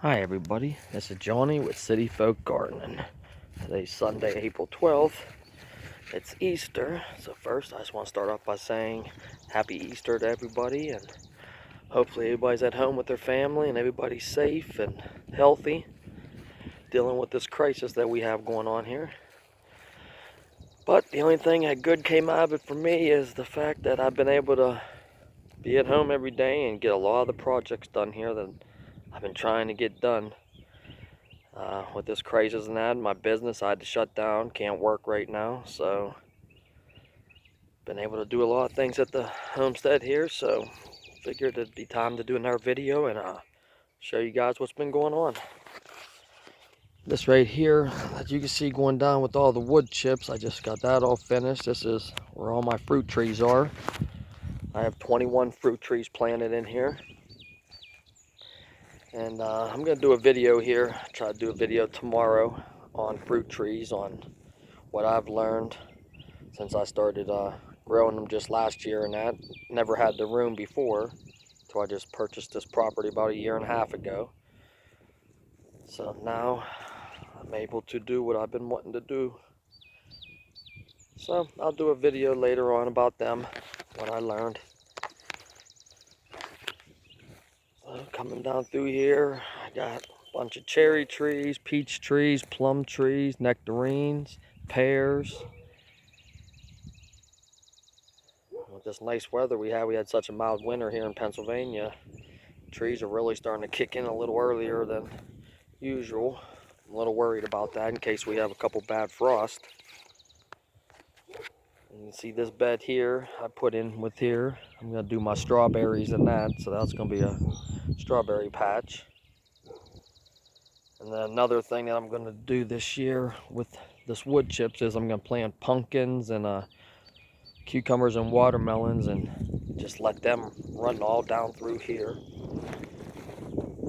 Hi everybody, this is Johnny with City Folk Gardening. Today's Sunday, April 12th. It's Easter, so first I just want to start off by saying Happy Easter to everybody, and hopefully everybody's at home with their family and everybody's safe and healthy, dealing with this crisis that we have going on here. But the only thing that good came out of it for me is the fact that I've been able to be at home every day and get a lot of the projects done here that I've been trying to get done. With this crisis and that, my business I had to shut down, can't work right now, so been able to do a lot of things at the homestead here, so figured it'd be time to do another video and show you guys what's been going on. This right here that you can see going down with all the wood chips, I just got that all finished. This is where all my fruit trees are. I have 21 fruit trees planted in here. And I'm going to do a video here, try to do a video tomorrow on fruit trees, on what I've learned since I started growing them just last year, and that never had the room before, so I just purchased this property about a year and a half ago. So now I'm able to do what I've been wanting to do. So I'll do a video later on about them, what I learned. So coming down through here, I got a bunch of cherry trees, peach trees, plum trees, nectarines, pears. With this nice weather we had such a mild winter here in Pennsylvania. Trees are really starting to kick in a little earlier than usual. I'm a little worried about that in case we have a couple bad frost. And you can see this bed here I put in with here. I'm going to do my strawberries in that, so that's going to be a strawberry patch. And then another thing that I'm going to do this year with this wood chips is I'm going to plant pumpkins and cucumbers and watermelons and just let them run all down through here.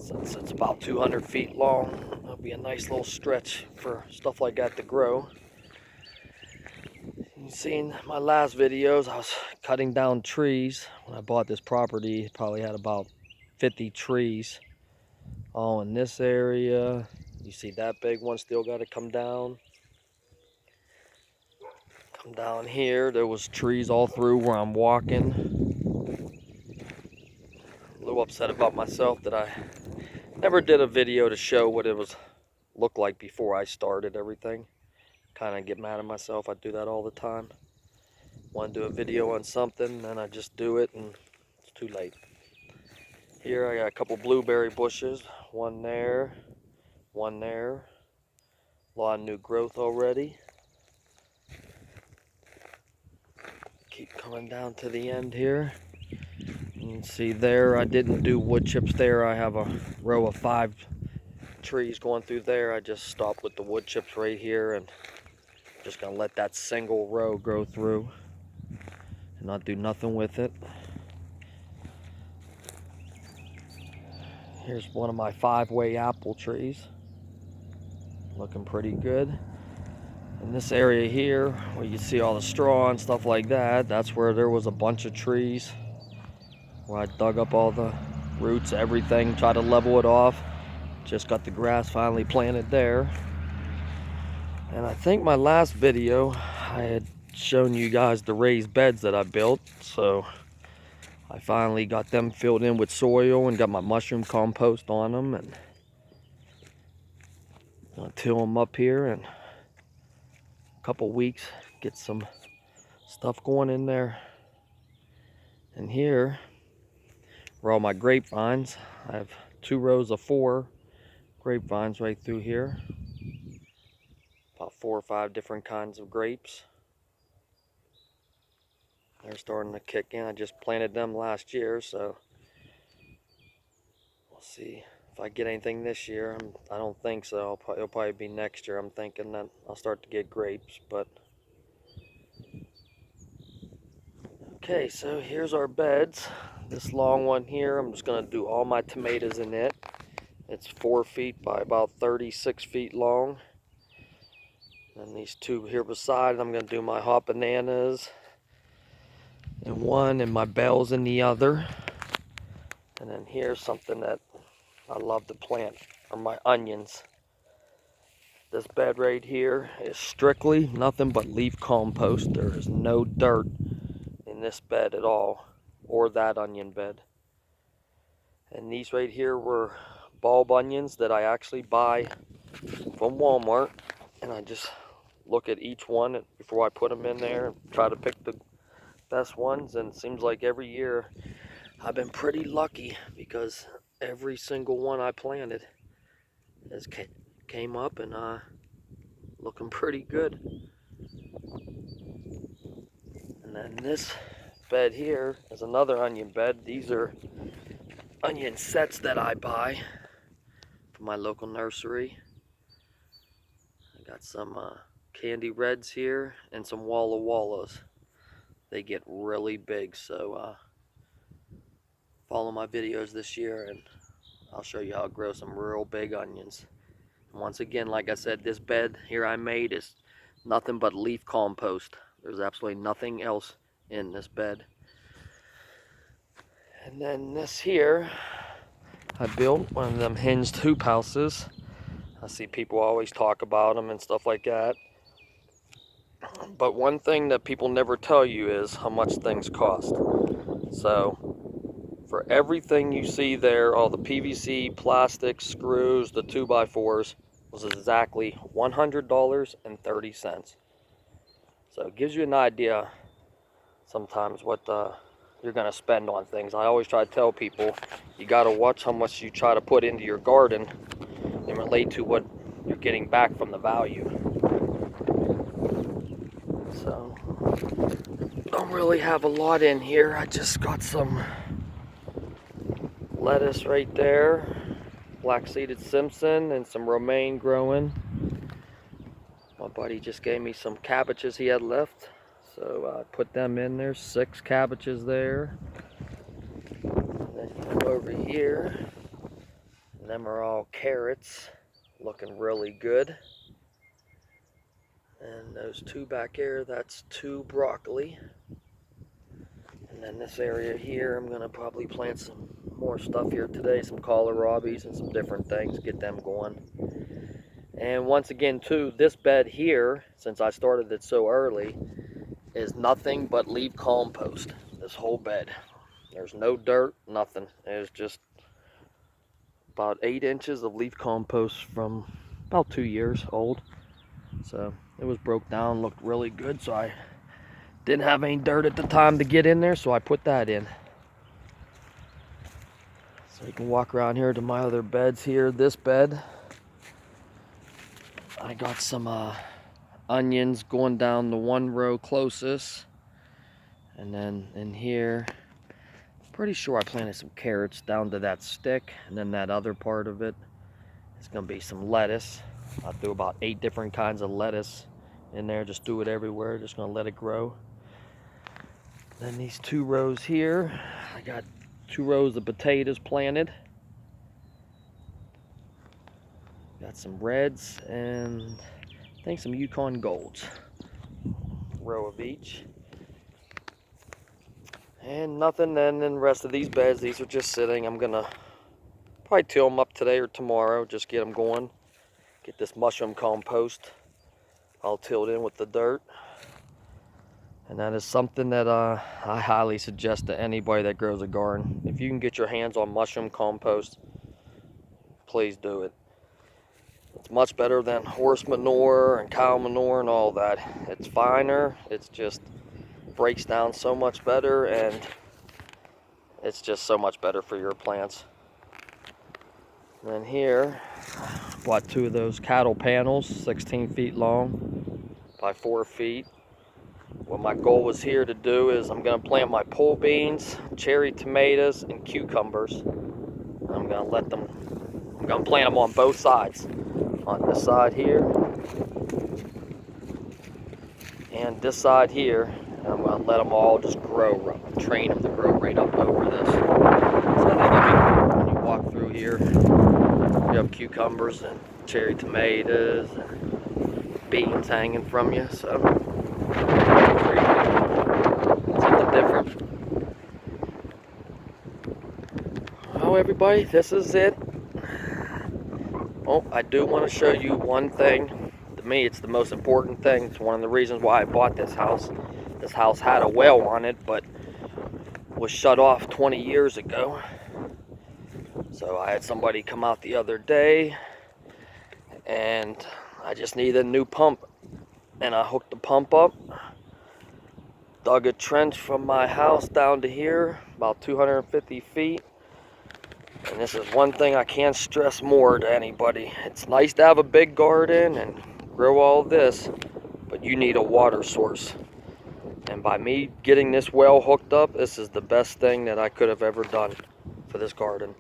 Since it's about 200 feet long, it'll be a nice little stretch for stuff like that to grow. You've seen my last videos, I was cutting down trees. When I bought this property, it probably had about 50 trees all in this area. You see that big one still got to come down. Come down here, there was trees all through where I'm walking. A little upset about myself that I never did a video to show what it was looked like before I started everything. Kind of get mad at myself. I do that all the time. Want to do a video on something, then I just do it and it's too late. Here I got a couple blueberry bushes, one there, one there. A lot of new growth already. Keep coming down to the end here. You can see there I didn't do wood chips there. I have a row of 5 trees going through there. I just stopped with the wood chips right here and just gonna let that single row grow through and not do nothing with it. Here's one of my 5-way apple trees. Looking pretty good. In this area here, where you see all the straw and stuff like that, that's where there was a bunch of trees. Where I dug up all the roots, everything, tried to level it off. Just got the grass finally planted there. And I think my last video, I had shown you guys the raised beds that I built. So I finally got them filled in with soil and got my mushroom compost on them. And I'm gonna till them up here in a couple weeks, get some stuff going in there. And here were all my grapevines. I have 2 rows of 4 grapevines right through here. About 4 or 5 different kinds of grapes. They're starting to kick in. I just planted them last year, so we'll see if I get anything this year. I don't think so. It'll probably be next year. I'm thinking that I'll start to get grapes, but okay, so here's our beds. This long one here, I'm just gonna do all my tomatoes in it. It's 4 feet by about 36 feet long. And these 2 here beside, I'm gonna do my hot bananas in one and my bells in the other. And then here's something that I love to plant are my onions. This bed right here is strictly nothing but leaf compost. There is no dirt in this bed at all, or that onion bed. And these right here were bulb onions that I actually buy from Walmart, and I just look at each one before I put them in there and try to pick the best ones. And it seems like every year I've been pretty lucky, because every single one I planted has came up and looking pretty good. And then this bed here is another onion bed. These are onion sets that I buy from my local nursery. I got some candy reds here and some Walla Wallas. They get really big, so follow my videos this year and I'll show you how to grow some real big onions. And once again, like I said, this bed here I made is nothing but leaf compost. There's absolutely nothing else in this bed. And then this here, I built one of them hinged hoop houses. I see people always talk about them and stuff like that. But one thing that people never tell you is how much things cost. So for everything you see there, all the PVC, plastic, screws, the 2x4s, was exactly $100.30. So it gives you an idea sometimes what you're going to spend on things. I always try to tell people, you got to watch how much you try to put into your garden and relate to what you're getting back from the value. So, don't really have a lot in here. I just got some lettuce right there, black-seeded Simpson, and some romaine growing. My buddy just gave me some cabbages he had left, so I put them in there. 6 cabbages there. And then you come over here, and them are all carrots, looking really good. And those 2 back here, that's 2 broccoli. And then this area here, I'm gonna probably plant some more stuff here today, some kohlrabies and some different things, get them going. And once again too, this bed here, since I started it so early, is nothing but leaf compost. This whole bed. There's no dirt, nothing. It's just about 8 inches of leaf compost from about 2 years old. So it was broke down, looked really good, so I didn't have any dirt at the time to get in there, so I put that in. So you can walk around here to my other beds here. This bed, I got some onions going down the one row closest. And then in here, pretty sure I planted some carrots down to that stick. And then that other part of it is going to be some lettuce. I threw about 8 different kinds of lettuce in there. Just do it everywhere. Just going to let it grow. Then these 2 rows here, I got 2 rows of potatoes planted. Got some reds and I think some Yukon Golds. Row of each. And nothing then in the rest of these beds. These are just sitting. I'm gonna probably till them up today or tomorrow. Just get them going. Get this mushroom compost all tilled in with the dirt. And that is something that I highly suggest to anybody that grows a garden. If you can get your hands on mushroom compost, please do it. It's much better than horse manure and cow manure and all that. It's finer, it's just breaks down so much better, and it's just so much better for your plants. And then here, bought 2 of those cattle panels, 16 feet long by 4 feet. What my goal was here to do is I'm going to plant my pole beans, cherry tomatoes, and cucumbers. And I'm going to plant them on both sides. On this side here, and this side here. And I'm going to let them all just grow, train them to grow right up over this. So when you walk through here, you have cucumbers and cherry tomatoes and beans hanging from you. So something different. Well, everybody, this is it. Oh, I do want to show you one thing. To me, it's the most important thing. It's one of the reasons why I bought this house. This house had a well on it, but was shut off 20 years ago. So I had somebody come out the other day, and I just needed a new pump. And I hooked the pump up, dug a trench from my house down to here, about 250 feet. And this is one thing I can't stress more to anybody. It's nice to have a big garden and grow all this, but you need a water source. And by me getting this well hooked up, this is the best thing that I could have ever done for this garden.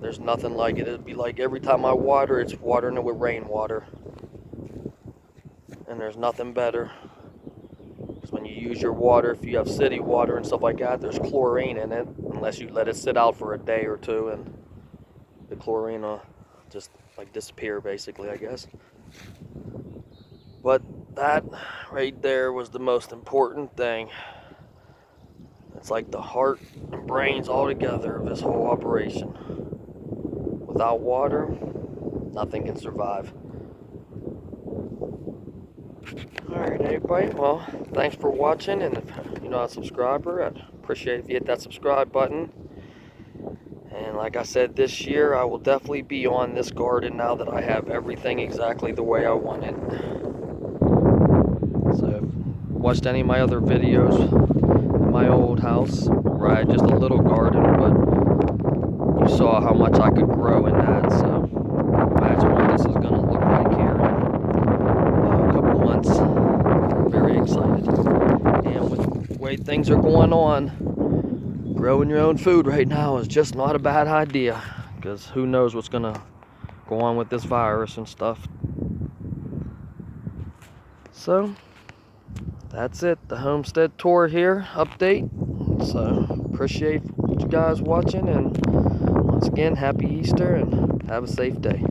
There's nothing like it. It'd be like every time I water, it's watering it with rainwater. And there's nothing better. Because when you use your water, if you have city water and stuff like that, there's chlorine in it. Unless you let it sit out for a day or two, and the chlorine will just like disappear basically, I guess. But that right there was the most important thing. It's like the heart and brains all together of this whole operation. Without water, nothing can survive. Alright, everybody, well, thanks for watching, and if you're not a subscriber, I'd appreciate if you hit that subscribe button. And like I said, this year I will definitely be on this garden now that I have everything exactly the way I want it. So if you watched any of my other videos in my old house where I had just a little garden, but you saw how much I could grow in that, so imagine what this is going to look like here in a couple months. Very excited. And with the way things are going on, growing your own food right now is just not a bad idea, because who knows what's going to go on with this virus and stuff. So that's it, the homestead tour here, update. So appreciate you guys watching, and once again, happy Easter and have a safe day.